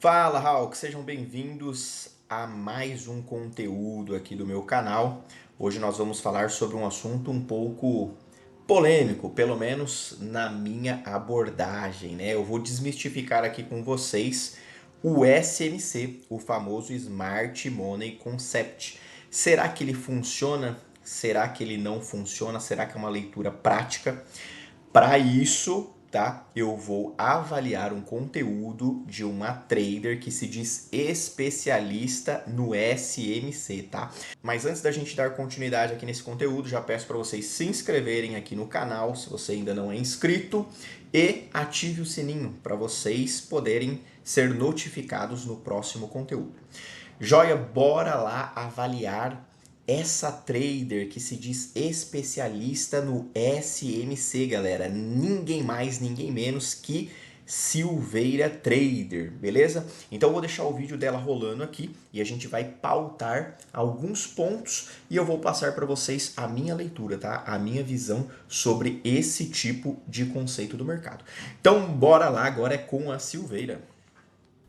Fala, Hawk! Sejam bem-vindos a mais um conteúdo aqui do meu canal. Hoje nós vamos falar sobre um assunto um pouco polêmico, pelo menos na minha abordagem, né? Eu vou desmistificar aqui com vocês o SMC, o famoso Smart Money Concept. Será que ele funciona? Será que ele não funciona? Será que é uma leitura prática? Para isso, tá? Eu vou avaliar um conteúdo de uma trader que se diz especialista no SMC, tá? Mas antes da gente dar continuidade aqui nesse conteúdo, já peço para vocês se inscreverem aqui no canal, se você ainda não é inscrito, e ative o sininho para vocês poderem ser notificados no próximo conteúdo. Joia, bora lá avaliar essa trader que se diz especialista no SMC, galera. Ninguém mais, ninguém menos que Silveira Trader, beleza? Então eu vou deixar o vídeo dela rolando aqui e a gente vai pautar alguns pontos e eu vou passar para vocês a minha leitura, tá? A minha visão sobre esse tipo de conceito do mercado. Então bora lá, agora é com a Silveira.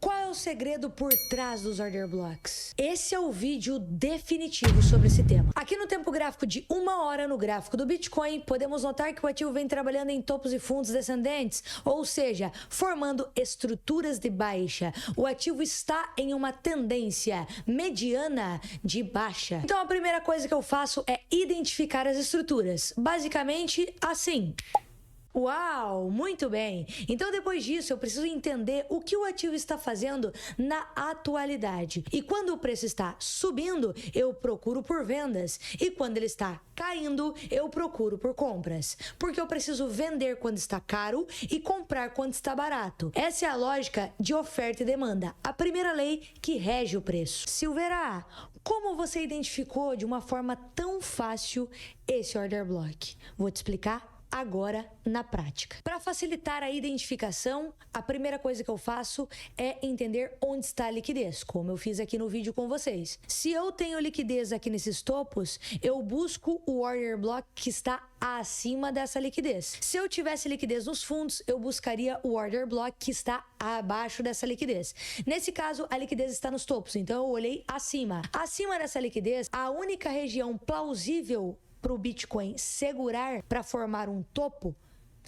Qual é o segredo por trás dos order blocks? Esse é o vídeo definitivo sobre esse tema. Aqui no tempo gráfico de 1 hora no gráfico do Bitcoin, podemos notar que o ativo vem trabalhando em topos e fundos descendentes, ou seja, formando estruturas de baixa. O ativo está em uma tendência mediana de baixa. Então a primeira coisa que eu faço é identificar as estruturas. Basicamente assim. Uau, muito bem. Então depois disso eu preciso entender o que o ativo está fazendo na atualidade. E quando o preço está subindo, eu procuro por vendas. E quando ele está caindo, eu procuro por compras. Porque eu preciso vender quando está caro e comprar quando está barato. Essa é a lógica de oferta e demanda. A primeira lei que rege o preço. Silveira, como você identificou de uma forma tão fácil esse order block? Vou te explicar agora na prática. Para facilitar a identificação, a primeira coisa que eu faço é entender onde está a liquidez, como eu fiz aqui no vídeo com vocês. Se eu tenho liquidez aqui nesses topos, eu busco o order block que está acima dessa liquidez. Se eu tivesse liquidez nos fundos, eu buscaria o order block que está abaixo dessa liquidez. Nesse caso, a liquidez está nos topos, então eu olhei acima. Acima dessa liquidez, a única região plausível para o Bitcoin segurar para formar um topo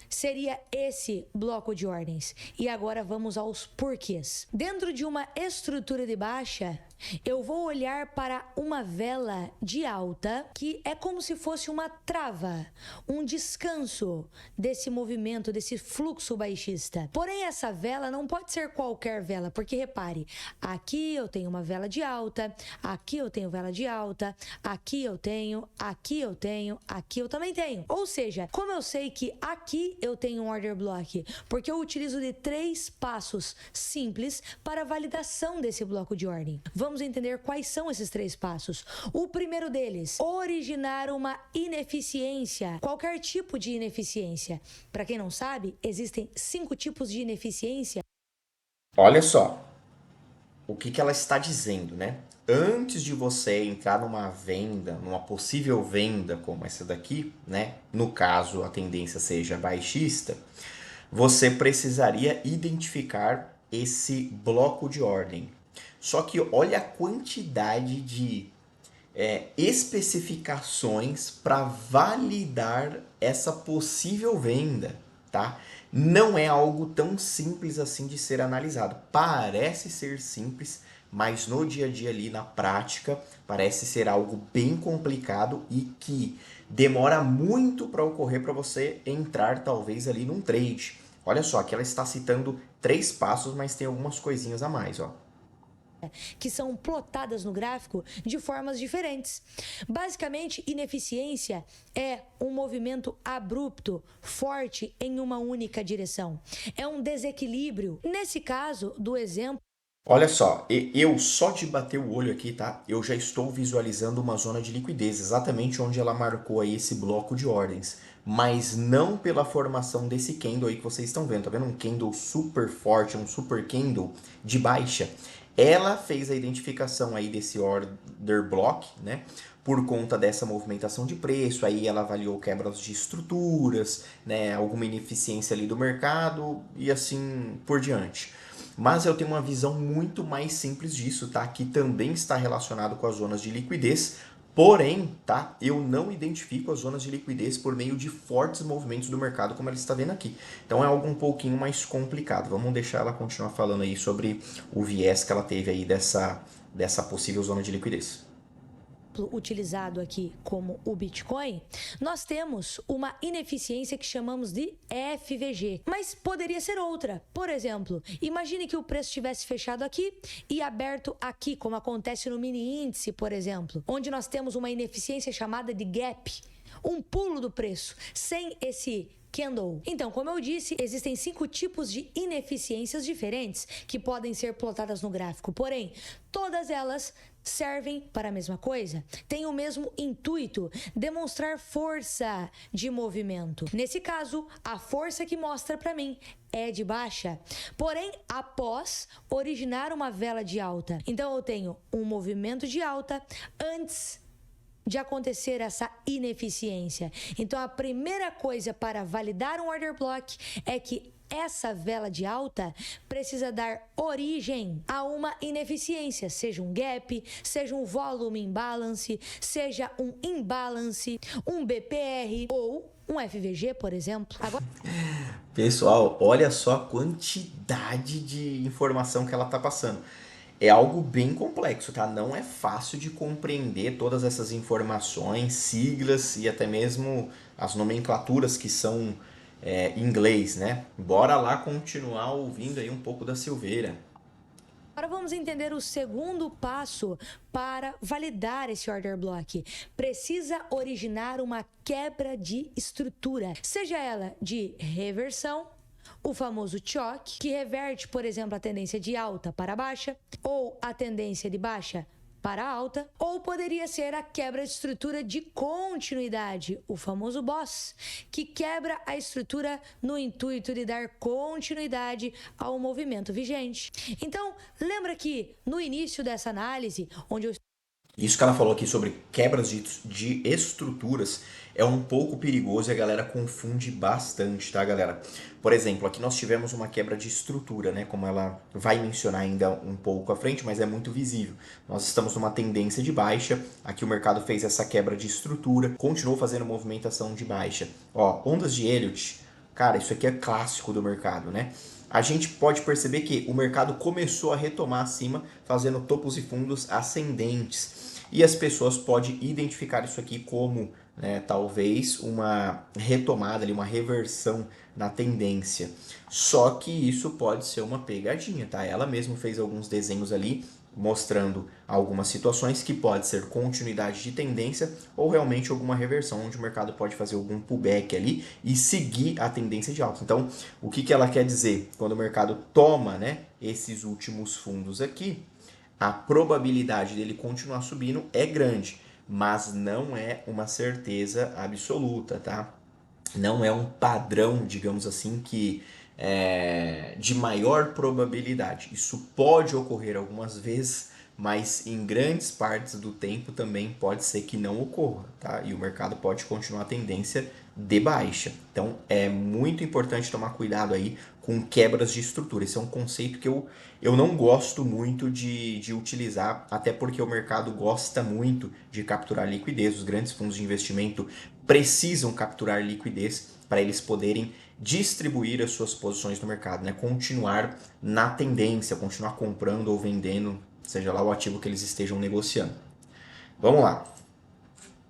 seria esse bloco de ordens. E agora vamos aos porquês. Dentro de uma estrutura de baixa, eu vou olhar para uma vela de alta que é como se fosse uma trava, um descanso desse movimento, desse fluxo baixista. Porém, essa vela não pode ser qualquer vela, porque repare, aqui eu tenho uma vela de alta, aqui eu tenho vela de alta, aqui eu tenho, aqui eu tenho, aqui eu também tenho. Ou seja, como eu sei que aqui eu tenho um order block? Porque eu utilizo de 3 passos simples para a validação desse bloco de ordem. Vamos entender quais são esses 3 passos. O primeiro deles, originar uma ineficiência, qualquer tipo de ineficiência. Para quem não sabe, existem 5 tipos de ineficiência. Olha só, o que ela está dizendo, né? Antes de você entrar numa venda, numa possível venda como essa daqui, né? No caso a tendência seja baixista, você precisaria identificar esse bloco de ordem. Só que olha a quantidade de especificações para validar essa possível venda, tá? Não é algo tão simples assim de ser analisado. Parece ser simples, mas no dia a dia ali, na prática, parece ser algo bem complicado e que demora muito para ocorrer para você entrar talvez ali num trade. Olha só, aqui ela está citando 3 passos, mas tem algumas coisinhas a mais, ó. Que são plotadas no gráfico de formas diferentes. Basicamente, ineficiência é um movimento abrupto, forte em uma única direção. É um desequilíbrio. Nesse caso do exemplo, olha só, eu só de bater o olho aqui, tá? Eu já estou visualizando uma zona de liquidez, exatamente onde ela marcou aí esse bloco de ordens. Mas não pela formação desse candle aí que vocês estão vendo. Tá vendo? Um candle super forte, um super candle de baixa. Ela fez a identificação aí desse order block, né? Por conta dessa movimentação de preço, aí ela avaliou quebras de estruturas, né? Alguma ineficiência ali do mercado e assim por diante. mas eu tenho uma visão muito mais simples disso, tá? Que também está relacionado com as zonas de liquidez. Porém, tá? Eu não identifico as zonas de liquidez por meio de fortes movimentos do mercado, como ela está vendo aqui. Então é algo um pouquinho mais complicado. Vamos deixar ela continuar falando aí sobre o viés que ela teve aí dessa possível zona de liquidez. Utilizado aqui como o Bitcoin, nós temos uma ineficiência que chamamos de FVG, mas poderia ser outra. Por exemplo, imagine que o preço tivesse fechado aqui e aberto aqui, como acontece no mini índice, por exemplo, onde nós temos uma ineficiência chamada de gap, um pulo do preço, sem esse candle. Então, como eu disse, existem 5 tipos de ineficiências diferentes que podem ser plotadas no gráfico, porém, todas elas servem para a mesma coisa, têm o mesmo intuito, demonstrar força de movimento. Nesse caso, a força que mostra para mim é de baixa, porém após originar uma vela de alta. Então eu tenho um movimento de alta antes de acontecer essa ineficiência. Então a primeira coisa para validar um order block é que essa vela de alta precisa dar origem a uma ineficiência, seja um gap, seja um volume imbalance, seja um imbalance, um BPR ou um FVG, por exemplo. Agora... Pessoal, olha só a quantidade de informação que ela está passando. É algo bem complexo, tá? Não é fácil de compreender todas essas informações, siglas e até mesmo as nomenclaturas que são em inglês, né? Bora lá continuar ouvindo aí um pouco da Silveira. Agora vamos entender o segundo passo para validar esse order block. Precisa originar uma quebra de estrutura, seja ela de reversão, o famoso choque, que reverte, por exemplo, a tendência de alta para baixa, ou a tendência de baixa para alta, ou poderia ser a quebra de estrutura de continuidade, o famoso BOSS, que quebra a estrutura no intuito de dar continuidade ao movimento vigente. Então, lembra que no início dessa análise, onde eu... Isso que ela falou aqui sobre quebras de estruturas é um pouco perigoso e a galera confunde bastante, tá, galera? Por exemplo, aqui nós tivemos uma quebra de estrutura, né? Como ela vai mencionar ainda um pouco à frente, mas é muito visível. Nós estamos numa tendência de baixa, aqui o mercado fez essa quebra de estrutura, continuou fazendo movimentação de baixa. Ó, ondas de Elliott, cara, isso aqui é clássico do mercado, né? A gente pode perceber que o mercado começou a retomar acima, fazendo topos e fundos ascendentes. E as pessoas podem identificar isso aqui como, né, talvez uma retomada, ali, uma reversão na tendência. Só que isso pode ser uma pegadinha, tá? Ela mesma fez alguns desenhos ali mostrando algumas situações que pode ser continuidade de tendência ou realmente alguma reversão, onde o mercado pode fazer algum pullback ali e seguir a tendência de alta. Então, o que ela quer dizer? Quando o mercado toma, né, esses últimos fundos aqui, a probabilidade dele continuar subindo é grande, mas não é uma certeza absoluta, tá? Não é um padrão, digamos assim, que de maior probabilidade. Isso pode ocorrer algumas vezes, mas em grandes partes do tempo também pode ser que não ocorra, tá? E o mercado pode continuar a tendência de baixa. Então é muito importante tomar cuidado aí com quebras de estrutura. Esse é um conceito que eu não gosto muito de utilizar, até porque o mercado gosta muito de capturar liquidez. Os grandes fundos de investimento precisam capturar liquidez para eles poderem distribuir as suas posições no mercado, né? Continuar na tendência, continuar comprando ou vendendo, seja lá o ativo que eles estejam negociando. Vamos lá.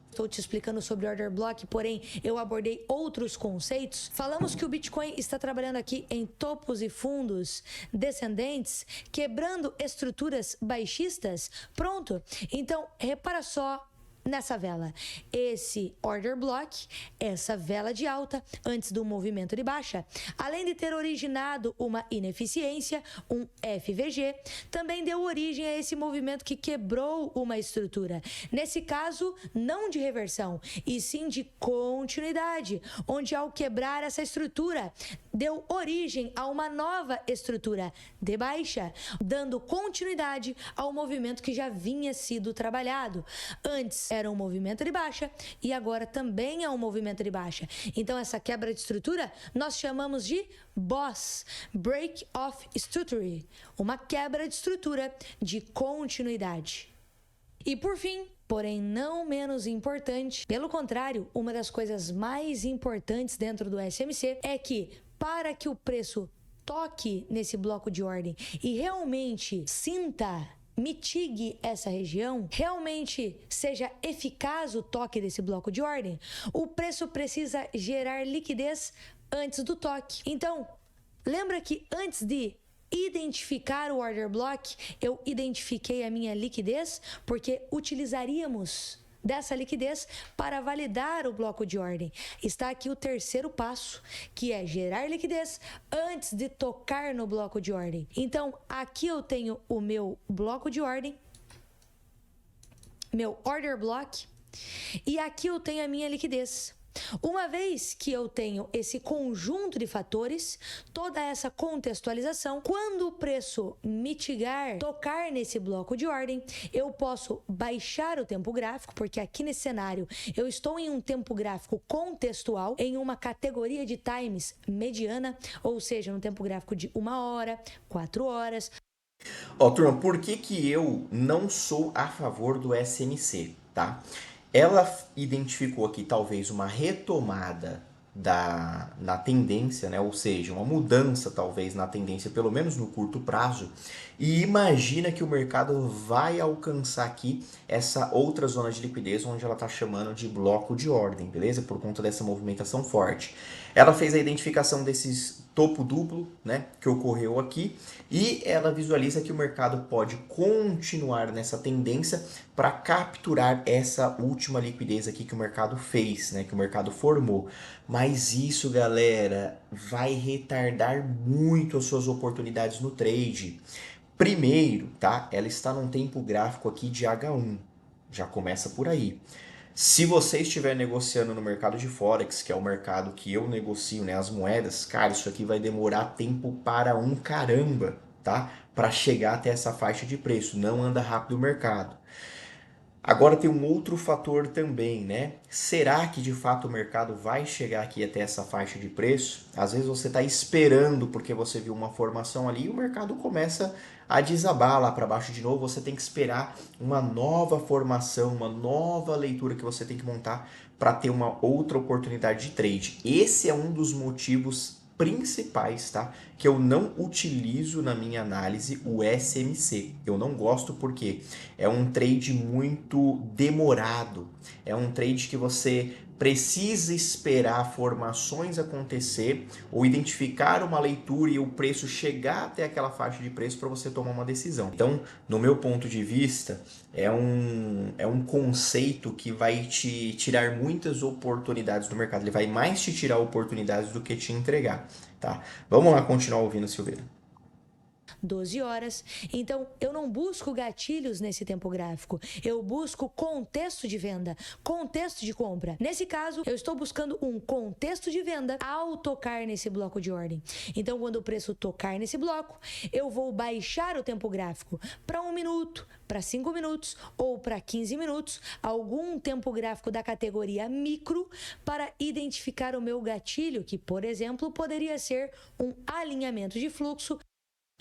Estou te explicando sobre order block, porém eu abordei outros conceitos. Falamos que o Bitcoin está trabalhando aqui em topos e fundos descendentes, quebrando estruturas baixistas. Pronto. Então, repara só nessa vela. Esse order block, essa vela de alta antes do movimento de baixa, além de ter originado uma ineficiência, um FVG, também deu origem a esse movimento que quebrou uma estrutura. Nesse caso, não de reversão, e sim de continuidade, onde ao quebrar essa estrutura, deu origem a uma nova estrutura de baixa, dando continuidade ao movimento que já vinha sido trabalhado. Antes era um movimento de baixa e agora também é um movimento de baixa. Então essa quebra de estrutura nós chamamos de BOS, Break of Structure, uma quebra de estrutura de continuidade. E por fim, porém não menos importante, pelo contrário, uma das coisas mais importantes dentro do SMC é que para que o preço toque nesse bloco de ordem e realmente mitigue essa região, realmente seja eficaz o toque desse bloco de ordem, o preço precisa gerar liquidez antes do toque. Então, lembra que antes de identificar o order block, eu identifiquei a minha liquidez, porque utilizaríamos dessa liquidez para validar o bloco de ordem. Está aqui o terceiro passo, que é gerar liquidez antes de tocar no bloco de ordem. Então, aqui eu tenho o meu bloco de ordem, meu order block, e aqui eu tenho a minha liquidez. Uma vez que eu tenho esse conjunto de fatores, toda essa contextualização, quando o preço mitigar, tocar nesse bloco de ordem, eu posso baixar o tempo gráfico, porque aqui nesse cenário eu estou em um tempo gráfico contextual, em uma categoria de times mediana, ou seja, no tempo gráfico de 1 hora, 4 horas. Turma, por que eu não sou a favor do SMC, tá? Ela identificou aqui talvez uma retomada na tendência, né? Ou seja, uma mudança talvez na tendência, pelo menos no curto prazo, e imagina que o mercado vai alcançar aqui essa outra zona de liquidez, onde ela está chamando de bloco de ordem, beleza? Por conta dessa movimentação forte. Ela fez a identificação desses topo duplo, né, que ocorreu aqui, e ela visualiza que o mercado pode continuar nessa tendência para capturar essa última liquidez aqui que o mercado fez, né, que o mercado formou. Mas isso, galera, vai retardar muito as suas oportunidades no trade. Primeiro, tá? Ela está num tempo gráfico aqui de H1. Já começa por aí. Se você estiver negociando no mercado de Forex, que é o mercado que eu negocio, né, as moedas, cara, isso aqui vai demorar tempo para um caramba, tá? Para chegar até essa faixa de preço. Não anda rápido o mercado. Agora tem um outro fator também, né? Será que de fato o mercado vai chegar aqui até essa faixa de preço? Às vezes você está esperando porque você viu uma formação ali e o mercado começa a desabar lá para baixo de novo. Você tem que esperar uma nova formação, uma nova leitura que você tem que montar para ter uma outra oportunidade de trade. Esse é um dos motivos principais, tá? Que eu não utilizo na minha análise o SMC. Eu não gosto porque é um trade muito demorado. É um trade que você precisa esperar formações acontecer ou identificar uma leitura e o preço chegar até aquela faixa de preço para você tomar uma decisão. Então, no meu ponto de vista, é um conceito que vai te tirar muitas oportunidades do mercado. Ele vai mais te tirar oportunidades do que te entregar, tá? Vamos lá continuar ouvindo, Silveira. 12 horas. Então, eu não busco gatilhos nesse tempo gráfico. Eu busco contexto de venda, contexto de compra. Nesse caso, eu estou buscando um contexto de venda ao tocar nesse bloco de ordem. Então, quando o preço tocar nesse bloco, eu vou baixar o tempo gráfico para 1 minuto, para 5 minutos ou para 15 minutos, algum tempo gráfico da categoria micro, para identificar o meu gatilho, que, por exemplo, poderia ser um alinhamento de fluxo.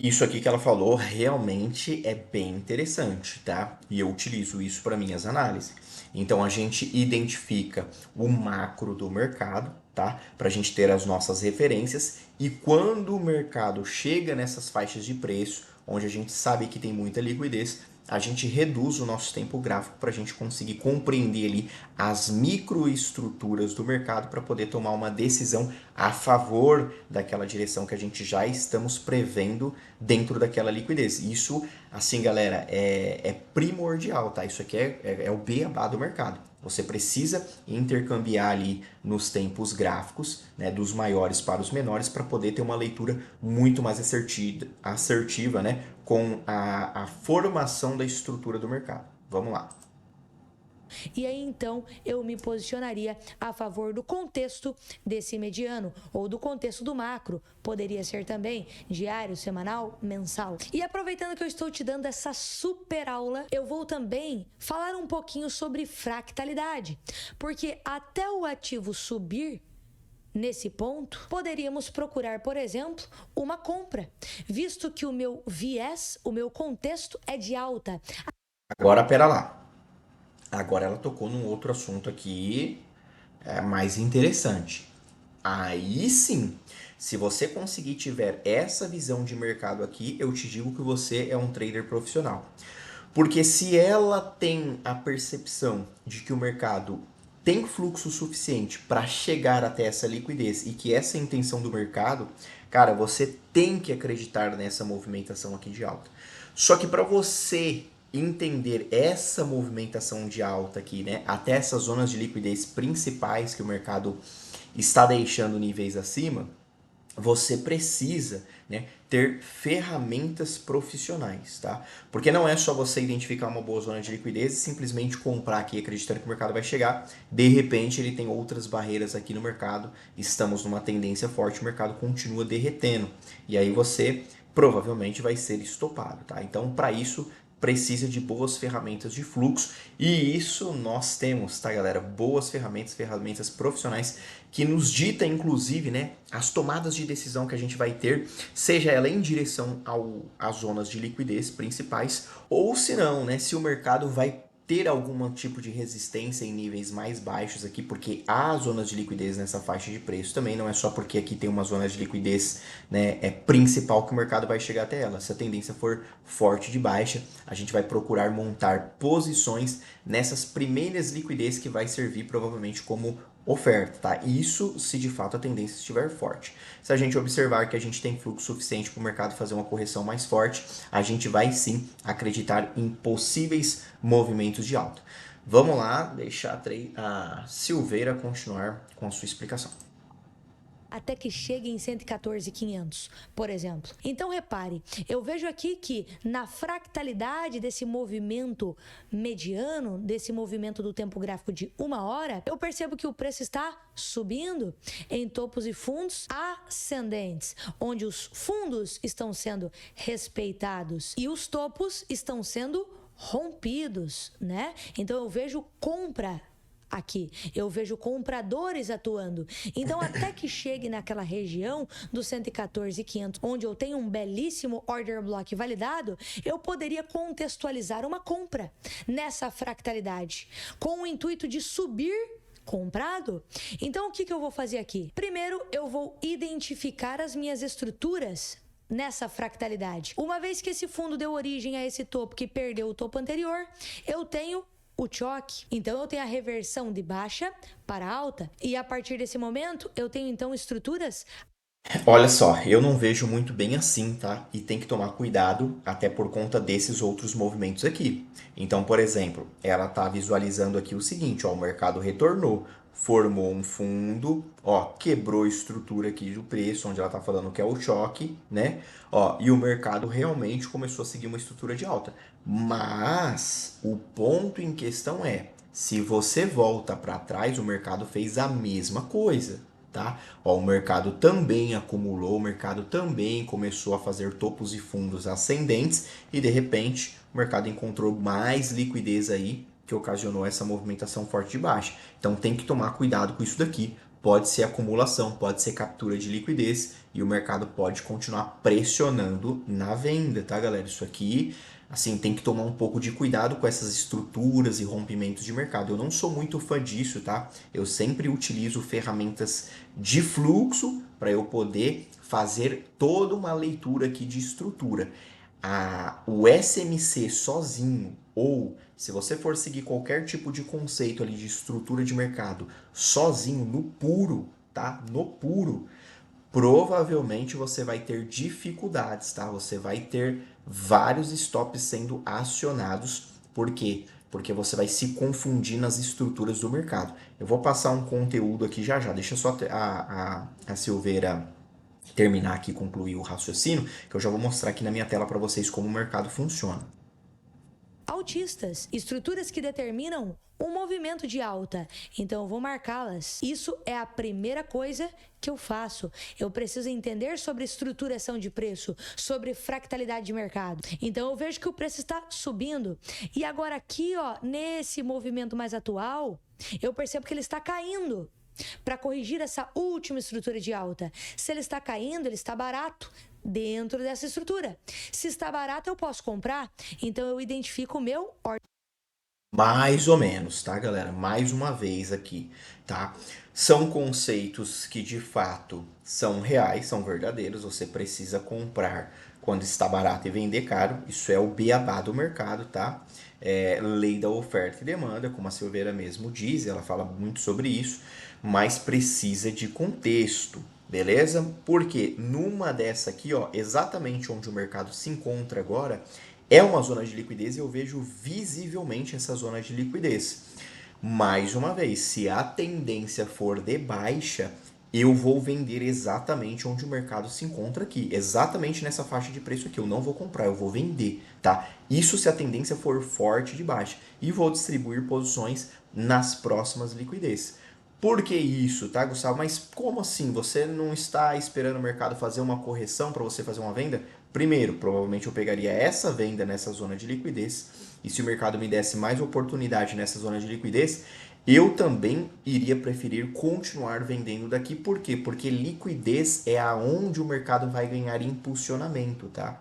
Isso aqui que ela falou realmente é bem interessante, tá? E eu utilizo isso para minhas análises. Então a gente identifica o macro do mercado, tá? Para a gente ter as nossas referências, e quando o mercado chega nessas faixas de preço, onde a gente sabe que tem muita liquidez, a gente reduz o nosso tempo gráfico para a gente conseguir compreender ali as microestruturas do mercado para poder tomar uma decisão a favor daquela direção que a gente já estamos prevendo dentro daquela liquidez. Isso, assim, galera, é primordial, tá? Isso aqui é o beabá do mercado. Você precisa intercambiar ali nos tempos gráficos, né, dos maiores para os menores, para poder ter uma leitura muito mais assertiva, né, com a formação da estrutura do mercado. Vamos lá. E aí então eu me posicionaria a favor do contexto desse mediano ou do contexto do macro. Poderia ser também diário, semanal, mensal. E aproveitando que eu estou te dando essa super aula, eu vou também falar um pouquinho sobre fractalidade. Porque até o ativo subir nesse ponto, poderíamos procurar, por exemplo, uma compra, visto que o meu viés, o meu contexto é de alta. Agora, pera lá. Agora ela tocou num outro assunto aqui mais interessante. Aí sim, se você conseguir tiver essa visão de mercado aqui, eu te digo que você é um trader profissional. Porque se ela tem a percepção de que o mercado tem fluxo suficiente para chegar até essa liquidez e que essa é a intenção do mercado, cara, você tem que acreditar nessa movimentação aqui de alta. Só que para você entender essa movimentação de alta aqui, né, até essas zonas de liquidez principais que o mercado está deixando níveis acima, você precisa, né, ter ferramentas profissionais, tá? Porque não é só você identificar uma boa zona de liquidez e simplesmente comprar aqui acreditando que o mercado vai chegar. De repente ele tem outras barreiras aqui no mercado, estamos numa tendência forte, o mercado continua derretendo. E aí você provavelmente vai ser estopado, tá? Então, para isso, precisa de boas ferramentas de fluxo e isso nós temos, tá, galera? Boas ferramentas, ferramentas profissionais que nos dita, inclusive, né, as tomadas de decisão que a gente vai ter, seja ela em direção às zonas de liquidez principais ou se não, né, se o mercado vai ter algum tipo de resistência em níveis mais baixos aqui, porque há zonas de liquidez nessa faixa de preço também, não é só porque aqui tem uma zona de liquidez, né, principal que o mercado vai chegar até ela. Se a tendência for forte de baixa, a gente vai procurar montar posições nessas primeiras liquidez que vai servir provavelmente como oferta, tá? Isso se de fato a tendência estiver forte. Se a gente observar que a gente tem fluxo suficiente para o mercado fazer uma correção mais forte, a gente vai sim acreditar em possíveis movimentos de alta. Vamos lá, deixar a Silveira continuar com a sua explicação. Até que chegue em 114.500, por exemplo. Então, repare, eu vejo aqui que na fractalidade desse movimento mediano, desse movimento do tempo gráfico de 1 hora, eu percebo que o preço está subindo em topos e fundos ascendentes, onde os fundos estão sendo respeitados e os topos estão sendo rompidos, né? Então, eu vejo compra aqui, eu vejo compradores atuando. Então, até que chegue naquela região do 114.500, onde eu tenho um belíssimo order block validado, eu poderia contextualizar uma compra nessa fractalidade, com o intuito de subir comprado. Então, o que eu vou fazer aqui? Primeiro, eu vou identificar as minhas estruturas nessa fractalidade. Uma vez que esse fundo deu origem a esse topo que perdeu o topo anterior, eu tenho o choque. Então eu tenho a reversão de baixa para alta e a partir desse momento eu tenho então estruturas. Olha só, eu não vejo muito bem assim, tá? E tem que tomar cuidado até por conta desses outros movimentos aqui. Então, por exemplo, ela tá visualizando aqui o seguinte, ó, o mercado retornou, formou um fundo, ó, quebrou a estrutura aqui do preço, onde ela tá falando que é o choque, né? Ó, e o mercado realmente começou a seguir uma estrutura de alta. Mas o ponto em questão é, se você volta para trás, o mercado fez a mesma coisa, tá? Ó, o mercado também acumulou, o mercado também começou a fazer topos e fundos ascendentes e de repente o mercado encontrou mais liquidez aí que ocasionou essa movimentação forte de baixa. Então tem que tomar cuidado com isso daqui. Pode ser acumulação, pode ser captura de liquidez e o mercado pode continuar pressionando na venda, tá, galera? Isso aqui, assim, tem que tomar um pouco de cuidado com essas estruturas e rompimentos de mercado. Eu não sou muito fã disso, tá? Eu sempre utilizo ferramentas de fluxo para eu poder fazer toda uma leitura aqui de estrutura. O SMC sozinho, ou se você for seguir qualquer tipo de conceito ali de estrutura de mercado sozinho, no puro, tá? No puro, provavelmente você vai ter dificuldades, tá? Você vai ter vários stops sendo acionados. Por quê? Porque você vai se confundir nas estruturas do mercado. Eu vou passar um conteúdo aqui já já. Deixa só a Silveira terminar aqui, concluir o raciocínio, que eu já vou mostrar aqui na minha tela para vocês como o mercado funciona. Altistas, estruturas que determinam um movimento de alta. Então eu vou marcá-las. Isso é a primeira coisa que eu faço. Eu preciso entender sobre estruturação de preço, sobre fractalidade de mercado. Então eu vejo que o preço está subindo. E agora aqui, ó, nesse movimento mais atual, eu percebo que ele está caindo. Para corrigir essa última estrutura de alta. Se ele está caindo, ele está barato dentro dessa estrutura. Se está barato, eu posso comprar. Então eu identifico o meu order. Mais ou menos, tá, galera? Mais uma vez aqui, tá? São conceitos que de fato são reais, são verdadeiros. Você precisa comprar quando está barato e vender caro. Isso é o beabá do mercado, tá? É lei da oferta e demanda, como a Silveira mesmo diz, ela fala muito sobre isso, mas precisa de contexto, beleza? Porque numa dessa aqui, ó, exatamente onde o mercado se encontra agora, é uma zona de liquidez e eu vejo visivelmente essa zona de liquidez. Mais uma vez, se a tendência for de baixa, eu vou vender exatamente onde o mercado se encontra aqui, exatamente nessa faixa de preço aqui. Eu não vou comprar, eu vou vender, tá? Isso se a tendência for forte de baixa. E vou distribuir posições nas próximas liquidez. Por que isso, tá, Gustavo? Mas como assim? Você não está esperando o mercado fazer uma correção para você fazer uma venda? Primeiro, provavelmente eu pegaria essa venda nessa zona de liquidez. E se o mercado me desse mais oportunidade nessa zona de liquidez, eu também iria preferir continuar vendendo daqui. Por quê? Porque liquidez é aonde o mercado vai ganhar impulsionamento, tá?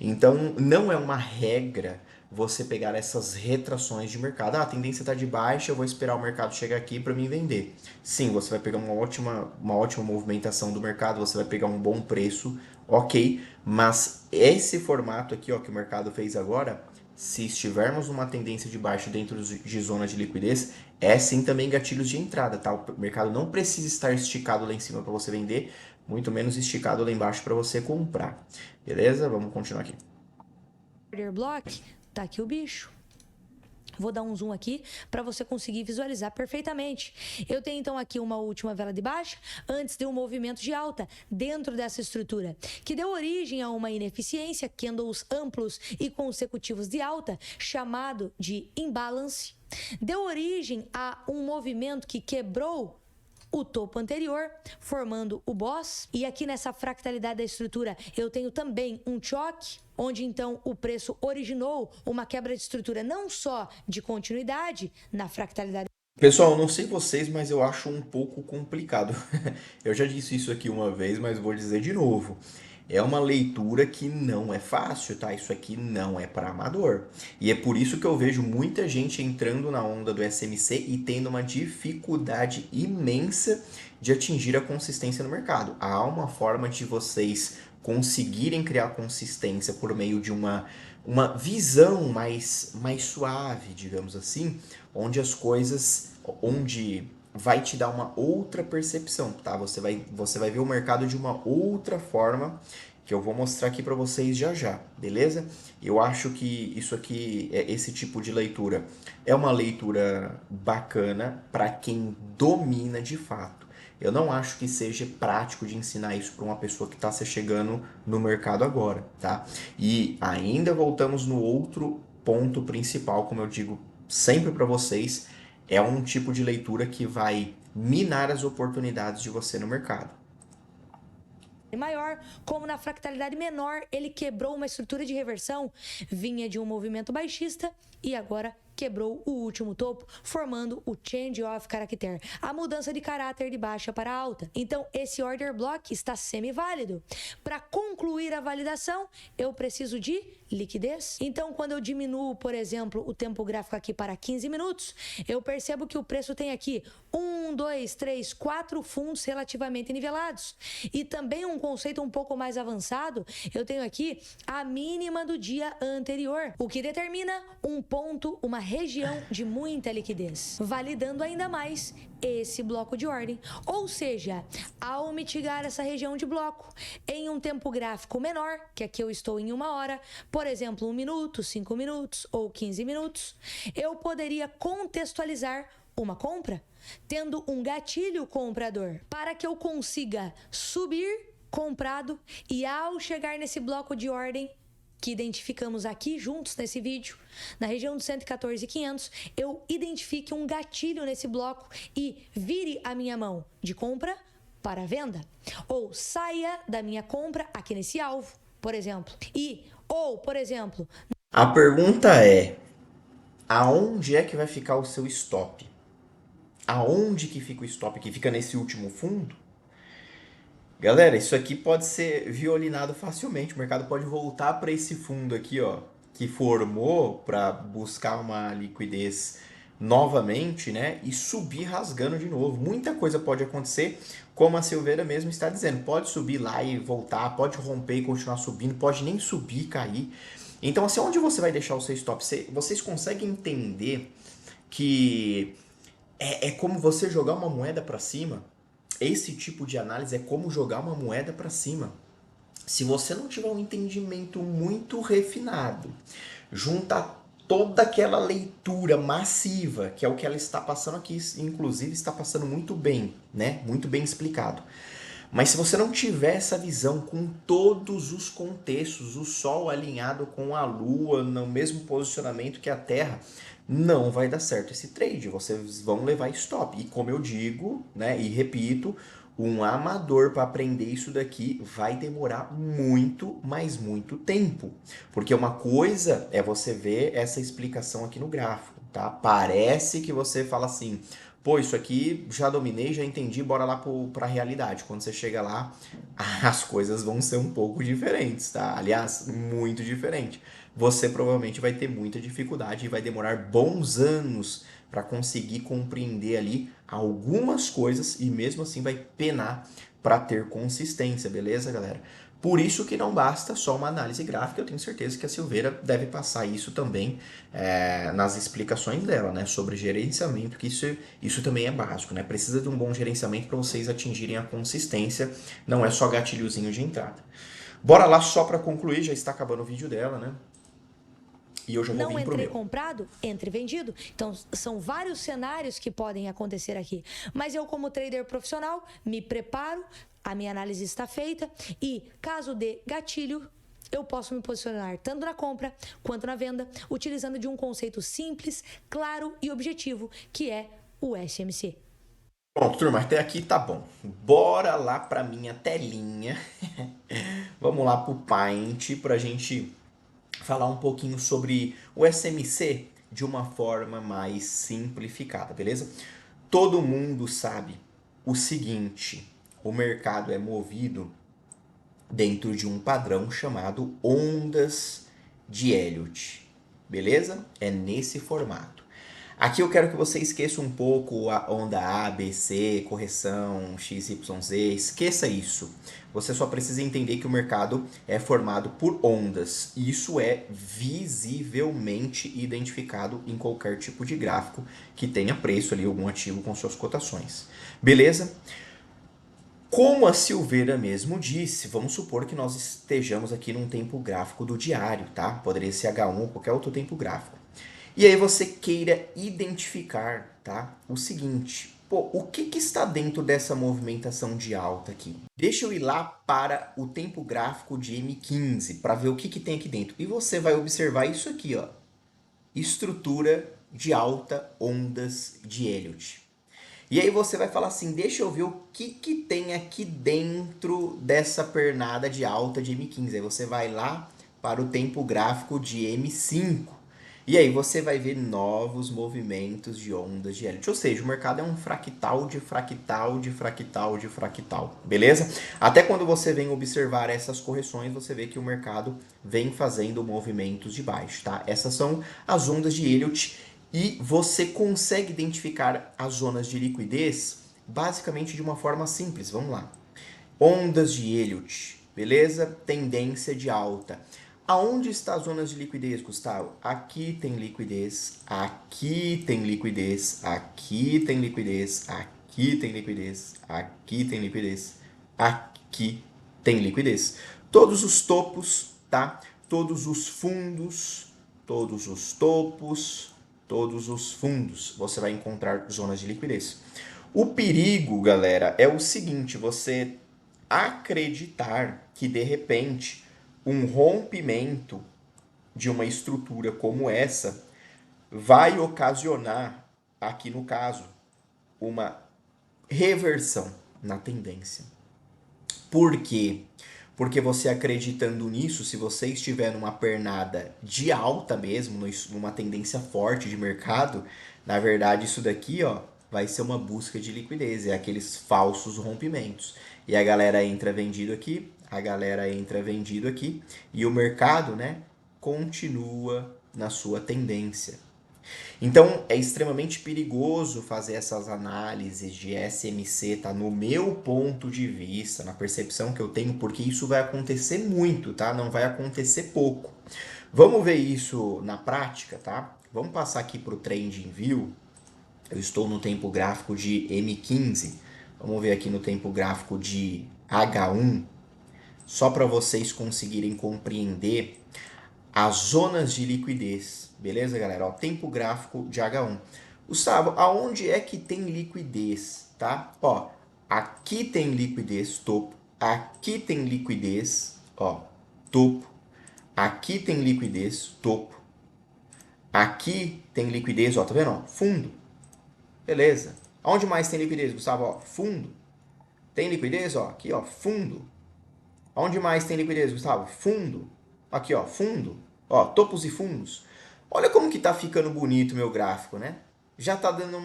Então, não é uma regra você pegar essas retrações de mercado. Ah, a tendência está de baixa, eu vou esperar o mercado chegar aqui para mim vender. Sim, você vai pegar uma ótima movimentação do mercado, você vai pegar um bom preço, ok, mas esse formato aqui, ó, que o mercado fez agora, se estivermos numa tendência de baixa dentro de zona de liquidez, é sim também gatilhos de entrada, tá? O mercado não precisa estar esticado lá em cima para você vender, muito menos esticado lá embaixo para você comprar. Beleza? Vamos continuar aqui. Order block, tá aqui o bicho. Vou dar um zoom aqui para você conseguir visualizar perfeitamente. Eu tenho então aqui uma última vela de baixa antes de um movimento de alta dentro dessa estrutura, que deu origem a uma ineficiência, candles amplos e consecutivos de alta, chamado de imbalance. Deu origem a um movimento que quebrou o topo anterior, formando o boss. E aqui nessa fractalidade da estrutura eu tenho também um choque, onde então o preço originou uma quebra de estrutura não só de continuidade na fractalidade. Pessoal, não sei vocês, mas eu acho um pouco complicado. Eu já disse isso aqui uma vez, mas vou dizer de novo. É uma leitura que não é fácil, tá? Isso aqui não é para amador. E é por isso que eu vejo muita gente entrando na onda do SMC e tendo uma dificuldade imensa de atingir a consistência no mercado. Há uma forma de vocês conseguirem criar consistência por meio de uma visão mais suave, digamos assim, onde as coisas, onde vai te dar uma outra percepção, tá? Você vai ver o mercado de uma outra forma, que eu vou mostrar aqui para vocês já já, beleza? Eu acho que isso aqui, esse tipo de leitura, é uma leitura bacana para quem domina de fato. Eu não acho que seja prático de ensinar isso para uma pessoa que está se chegando no mercado agora, tá? E ainda voltamos no outro ponto principal, como eu digo sempre para vocês, é um tipo de leitura que vai minar as oportunidades de você no mercado. Maior, como na fractalidade menor, ele quebrou uma estrutura de reversão, vinha de um movimento baixista e agora quebrou o último topo, formando o change of character, a mudança de caráter de baixa para alta. Então, esse order block está semi-válido. Para concluir a validação, eu preciso de liquidez. Então, quando eu diminuo, por exemplo, o tempo gráfico aqui para 15 minutos, eu percebo que o preço tem aqui 1, 2, 3, 4 fundos relativamente nivelados. E também um conceito um pouco mais avançado, eu tenho aqui a mínima do dia anterior, o que determina um ponto, uma região de muita liquidez, validando ainda mais esse bloco de ordem. Ou seja, ao mitigar essa região de bloco em um tempo gráfico menor, que aqui eu estou em 1 hora, por exemplo, 1 minuto, 5 minutos ou 15 minutos, eu poderia contextualizar uma compra, tendo um gatilho comprador, para que eu consiga subir comprado e ao chegar nesse bloco de ordem, que identificamos aqui juntos nesse vídeo, na região dos 114.500, eu identifique um gatilho nesse bloco e vire a minha mão de compra para venda. Ou saia da minha compra aqui nesse alvo, por exemplo. Por exemplo... A pergunta é, aonde é que vai ficar o seu stop? Aonde que fica o stop? Que fica nesse último fundo? Galera, isso aqui pode ser violinado facilmente. O mercado pode voltar para esse fundo aqui, ó, que formou para buscar uma liquidez novamente, né? E subir rasgando de novo. Muita coisa pode acontecer, como a Silveira mesmo está dizendo. Pode subir lá e voltar, pode romper e continuar subindo, pode nem subir e cair. Então, assim, onde você vai deixar o seu stop? Vocês conseguem entender que é como você jogar uma moeda para cima? Esse tipo de análise é como jogar uma moeda para cima. Se você não tiver um entendimento muito refinado, junta toda aquela leitura massiva, que é o que ela está passando aqui, inclusive está passando muito bem, né? Muito bem explicado. Mas se você não tiver essa visão com todos os contextos, o Sol alinhado com a Lua, no mesmo posicionamento que a Terra, não vai dar certo esse trade. Vocês vão levar stop. E como eu digo, né, e repito, um amador para aprender isso daqui vai demorar muito, mas muito tempo. Porque uma coisa é você ver essa explicação aqui no gráfico, tá? Parece que você fala assim, pô, isso aqui já dominei, já entendi, bora lá para a realidade. Quando você chega lá, as coisas vão ser um pouco diferentes, tá? Aliás, muito diferente. Você provavelmente vai ter muita dificuldade e vai demorar bons anos para conseguir compreender ali algumas coisas e mesmo assim vai penar para ter consistência, beleza, galera? Por isso que não basta só uma análise gráfica, eu tenho certeza que a Silveira deve passar isso também nas explicações dela, né, sobre gerenciamento, que isso também é básico, né? Precisa de um bom gerenciamento para vocês atingirem a consistência, não é só gatilhozinho de entrada. Bora lá só para concluir, já está acabando o vídeo dela, né? E eu já vou vir pro meu. Comprado, entre vendido. Então, são vários cenários que podem acontecer aqui. Mas eu, como trader profissional, me preparo, a minha análise está feita e, caso dê gatilho, eu posso me posicionar tanto na compra quanto na venda, utilizando de um conceito simples, claro e objetivo, que é o SMC. Pronto, turma, até aqui tá bom. Bora lá pra minha telinha. Vamos lá pro Paint pra gente falar um pouquinho sobre o SMC de uma forma mais simplificada, beleza? Todo mundo sabe o seguinte, o mercado é movido dentro de um padrão chamado ondas de Elliott, beleza? É nesse formato. Aqui eu quero que você esqueça um pouco a onda A, B, C, correção, X, Y, Z, esqueça isso. Você só precisa entender que o mercado é formado por ondas. E isso é visivelmente identificado em qualquer tipo de gráfico que tenha preço ali, algum ativo com suas cotações. Beleza? Como a Silveira mesmo disse, vamos supor que nós estejamos aqui num tempo gráfico do diário, tá? Poderia ser H1 ou qualquer outro tempo gráfico. E aí você queira identificar, tá? O seguinte, pô, o que está dentro dessa movimentação de alta aqui? Deixa eu ir lá para o tempo gráfico de M15 para ver o que tem aqui dentro. E você vai observar isso aqui, ó. Estrutura de alta ondas de Elliott. E aí você vai falar assim, deixa eu ver o que tem aqui dentro dessa pernada de alta de M15. Aí você vai lá para o tempo gráfico de M5. E aí você vai ver novos movimentos de ondas de Elliott. Ou seja, o mercado é um fractal de fractal de fractal de fractal. Beleza? Até quando você vem observar essas correções, você vê que o mercado vem fazendo movimentos de baixo, tá? Essas são as ondas de Elliott. E você consegue identificar as zonas de liquidez basicamente de uma forma simples. Vamos lá. Ondas de Elliott, beleza? Tendência de alta. Aonde estão as zonas de liquidez, Gustavo? Aqui tem liquidez, aqui tem liquidez, aqui tem liquidez, aqui tem liquidez, aqui tem liquidez, aqui tem liquidez. Todos os topos, tá? Todos os fundos, todos os topos, todos os fundos, você vai encontrar zonas de liquidez. O perigo, galera, é o seguinte, você acreditar que de repente um rompimento de uma estrutura como essa vai ocasionar, aqui no caso, uma reversão na tendência. Por quê? Porque você acreditando nisso, se você estiver numa pernada de alta mesmo, numa tendência forte de mercado, na verdade isso daqui, ó, vai ser uma busca de liquidez, é aqueles falsos rompimentos. E a galera entra vendido aqui, a galera entra vendido aqui, e o mercado, né, continua na sua tendência. Então, é extremamente perigoso fazer essas análises de SMC, tá? No meu ponto de vista, na percepção que eu tenho, porque isso vai acontecer muito, tá? Não vai acontecer pouco. Vamos ver isso na prática, tá? Vamos passar aqui para o TradingView. Eu estou no tempo gráfico de M15. Vamos ver aqui no tempo gráfico de H1, só para vocês conseguirem compreender as zonas de liquidez. Beleza, galera? Ó, tempo gráfico de H1. Gustavo, aonde é que tem liquidez, tá? Ó, aqui tem liquidez, topo. Aqui tem liquidez, ó, topo. Aqui tem liquidez, topo. Aqui tem liquidez, ó, tá vendo? Ó, fundo. Beleza. Aonde mais tem liquidez, Gustavo? Ó, fundo. Tem liquidez, ó, aqui, ó, fundo. Aonde mais tem liquidez, Gustavo? Fundo. Aqui, ó, fundo. Ó, topos e fundos. Olha como que tá ficando bonito o meu gráfico, né? Já tá dando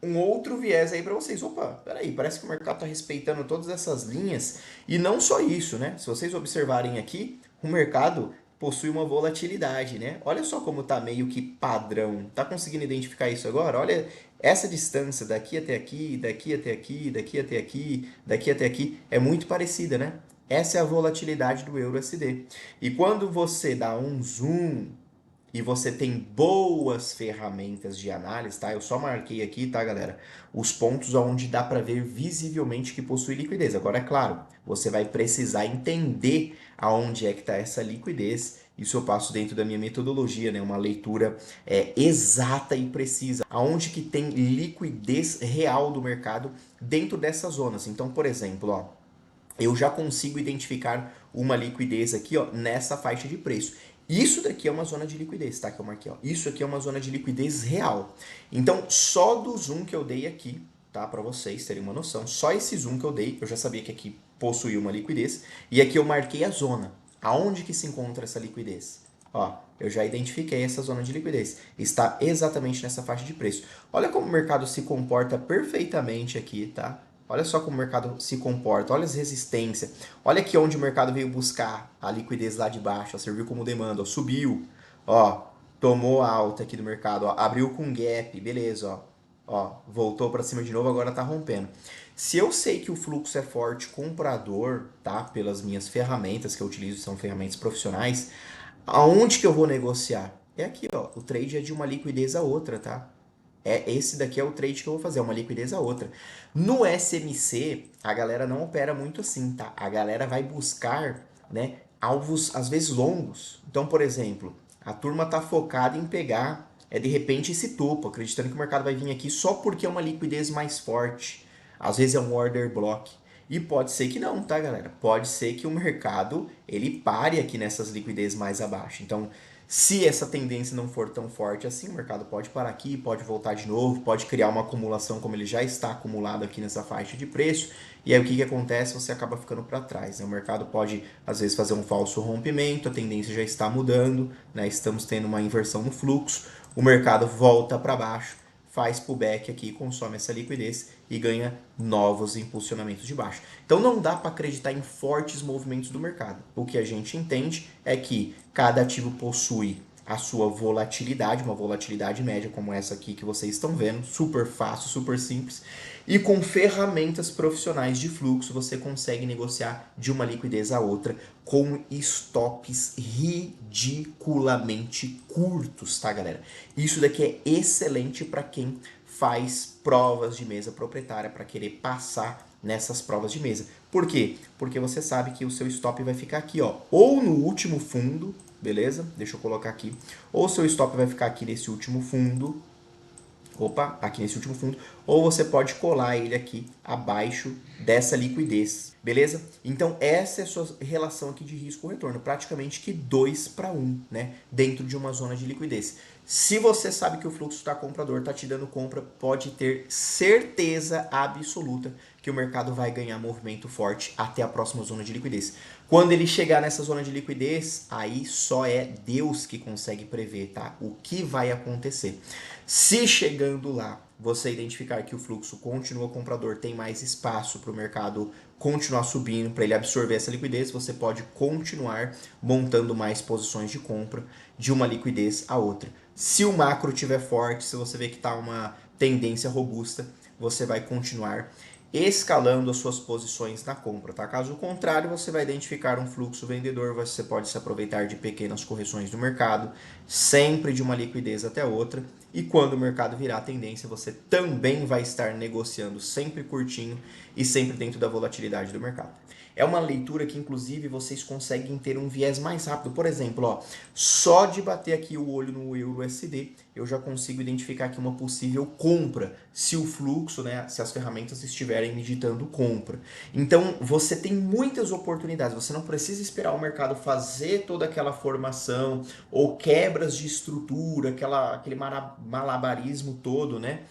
um outro viés aí para vocês. Opa, peraí, parece que o mercado tá respeitando todas essas linhas. E não só isso, né? Se vocês observarem aqui, o mercado possui uma volatilidade, né? Olha só como tá meio que padrão. Tá conseguindo identificar isso agora? Olha essa distância daqui até aqui, daqui até aqui, daqui até aqui, daqui até aqui, é muito parecida, né? Essa é a volatilidade do EURUSD. E quando você dá um zoom e você tem boas ferramentas de análise, tá? Eu só marquei aqui, tá, galera? Os pontos onde dá para ver visivelmente que possui liquidez. Agora, é claro, você vai precisar entender aonde é que está essa liquidez. Isso eu passo dentro da minha metodologia, né? Uma leitura exata e precisa. Aonde que tem liquidez real do mercado dentro dessas zonas. Então, por exemplo, ó, eu já consigo identificar uma liquidez aqui, ó, nessa faixa de preço. Isso daqui é uma zona de liquidez, tá? Que eu marquei, ó. Isso aqui é uma zona de liquidez real. Então, só do zoom que eu dei aqui, tá? Para vocês terem uma noção, só esse zoom que eu dei, eu já sabia que aqui possuía uma liquidez. E aqui eu marquei a zona. Aonde que se encontra essa liquidez? Ó, eu já identifiquei essa zona de liquidez. Está exatamente nessa faixa de preço. Olha como o mercado se comporta perfeitamente aqui, tá? Olha só como o mercado se comporta, olha as resistências. Olha aqui onde o mercado veio buscar a liquidez lá de baixo, ó, serviu como demanda, ó, subiu, ó, tomou alta aqui do mercado, ó, abriu com gap, beleza, ó, voltou para cima de novo, agora tá rompendo. Se eu sei que o fluxo é forte comprador, tá, pelas minhas ferramentas que eu utilizo, são ferramentas profissionais, aonde que eu vou negociar? É aqui, ó, o trade é de uma liquidez a outra, tá? Esse daqui é o trade que eu vou fazer, uma liquidez a outra. No SMC, a galera não opera muito assim, tá? A galera vai buscar, né, alvos, às vezes, longos. Então, por exemplo, a turma tá focada em pegar, de repente, esse topo, acreditando que o mercado vai vir aqui só porque é uma liquidez mais forte. Às vezes é um order block. E pode ser que não, tá, galera? Pode ser que o mercado, ele pare aqui nessas liquidez mais abaixo. Então, se essa tendência não for tão forte assim, o mercado pode parar aqui, pode voltar de novo, pode criar uma acumulação como ele já está acumulado aqui nessa faixa de preço. E aí o que acontece? Você acaba ficando para trás, né? O mercado pode, às vezes, fazer um falso rompimento, a tendência já está mudando, né? Estamos tendo uma inversão no fluxo, o mercado volta para baixo, faz pullback aqui, consome essa liquidez e ganha novos impulsionamentos de baixo. Então não dá para acreditar em fortes movimentos do mercado. O que a gente entende é que cada ativo possui a sua volatilidade, uma volatilidade média como essa aqui que vocês estão vendo, super fácil, super simples, e com ferramentas profissionais de fluxo você consegue negociar de uma liquidez a outra com stops ridiculamente curtos, tá, galera? Isso daqui é excelente para quem faz provas de mesa proprietária, para querer passar nessas provas de mesa. Por quê? Porque você sabe que o seu stop vai ficar aqui, ó, ou no último fundo, beleza? Deixa eu colocar aqui. Ou o seu stop vai ficar aqui nesse último fundo, opa, aqui nesse último fundo, ou você pode colar ele aqui abaixo dessa liquidez, beleza? Então essa é a sua relação aqui de risco-retorno, praticamente que 2 para 1, né? Dentro de uma zona de liquidez. Se você sabe que o fluxo da comprador está te dando compra, pode ter certeza absoluta que o mercado vai ganhar movimento forte até a próxima zona de liquidez. Quando ele chegar nessa zona de liquidez, aí só é Deus que consegue prever, tá? O que vai acontecer. Se chegando lá, você identificar que o fluxo continua comprador, tem mais espaço para o mercado continuar subindo, para ele absorver essa liquidez, você pode continuar montando mais posições de compra de uma liquidez a outra. Se o macro estiver forte, se você vê que está uma tendência robusta, você vai continuar escalando as suas posições na compra, tá? Caso contrário, você vai identificar um fluxo vendedor, você pode se aproveitar de pequenas correções do mercado, sempre de uma liquidez até outra, e quando o mercado virar tendência, você também vai estar negociando sempre curtinho e sempre dentro da volatilidade do mercado. É uma leitura que, inclusive, vocês conseguem ter um viés mais rápido. Por exemplo, ó, só de bater aqui o olho no EURUSD, eu já consigo identificar aqui uma possível compra, se o fluxo, né, se as ferramentas estiverem me ditando compra. Então, você tem muitas oportunidades. Você não precisa esperar o mercado fazer toda aquela formação ou quebras de estrutura, aquele malabarismo todo, né?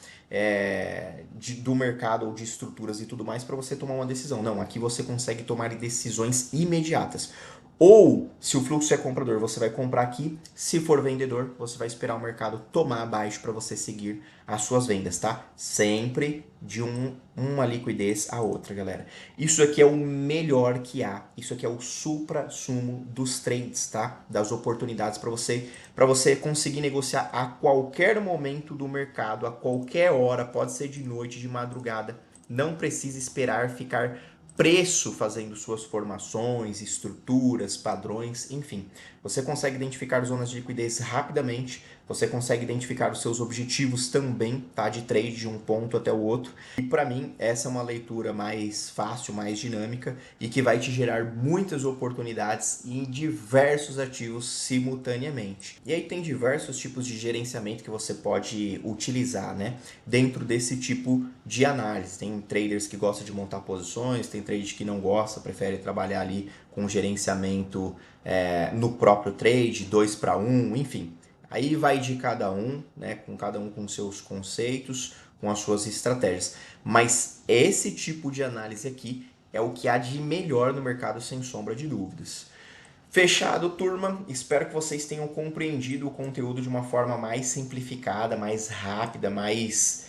Do mercado ou de estruturas e tudo mais para você tomar uma decisão. Não, aqui você consegue tomar decisões imediatas. Ou, se o fluxo é comprador, você vai comprar aqui. Se for vendedor, você vai esperar o mercado tomar abaixo para você seguir as suas vendas, tá? Sempre de uma liquidez a outra, galera. Isso aqui é o melhor que há. Isso aqui é o supra-sumo dos trades, tá? Das oportunidades para você conseguir negociar a qualquer momento do mercado, a qualquer hora, pode ser de noite, de madrugada. Não precisa esperar ficar preço fazendo suas formações, estruturas, padrões, enfim. Você consegue identificar zonas de liquidez rapidamente, você consegue identificar os seus objetivos também, tá? De trade de um ponto até o outro. E para mim, essa é uma leitura mais fácil, mais dinâmica e que vai te gerar muitas oportunidades em diversos ativos simultaneamente. E aí tem diversos tipos de gerenciamento que você pode utilizar, né? Dentro desse tipo de análise. Tem traders que gostam de montar posições, tem traders que não gosta, prefere trabalhar ali com gerenciamento no próprio trade, 2 para 1, enfim. Aí vai de cada um, né? Com cada um com seus conceitos, com as suas estratégias. Mas esse tipo de análise aqui é o que há de melhor no mercado, sem sombra de dúvidas. Fechado, turma. Espero que vocês tenham compreendido o conteúdo de uma forma mais simplificada, mais rápida, mais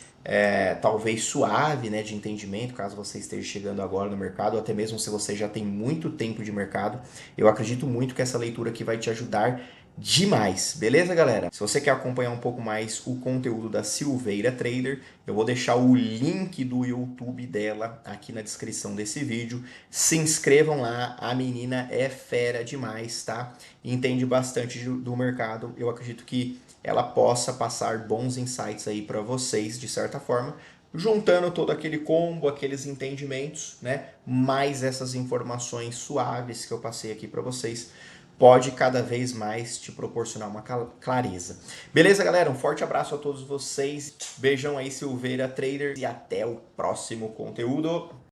talvez suave, né, de entendimento, caso você esteja chegando agora no mercado, ou até mesmo se você já tem muito tempo de mercado. Eu acredito muito que essa leitura aqui vai te ajudar demais, beleza, galera? Se você quer acompanhar um pouco mais o conteúdo da Silveira Trader, eu vou deixar o link do YouTube dela aqui na descrição desse vídeo. Se inscrevam lá, a menina é fera demais, tá? Entende bastante do mercado. Eu acredito que ela possa passar bons insights aí para vocês, de certa forma, juntando todo aquele combo, aqueles entendimentos, né? Mais essas informações suaves que eu passei aqui para vocês, pode cada vez mais te proporcionar uma clareza. Beleza, galera? Um forte abraço a todos vocês. Beijão aí, Silveira Trader, e até o próximo conteúdo.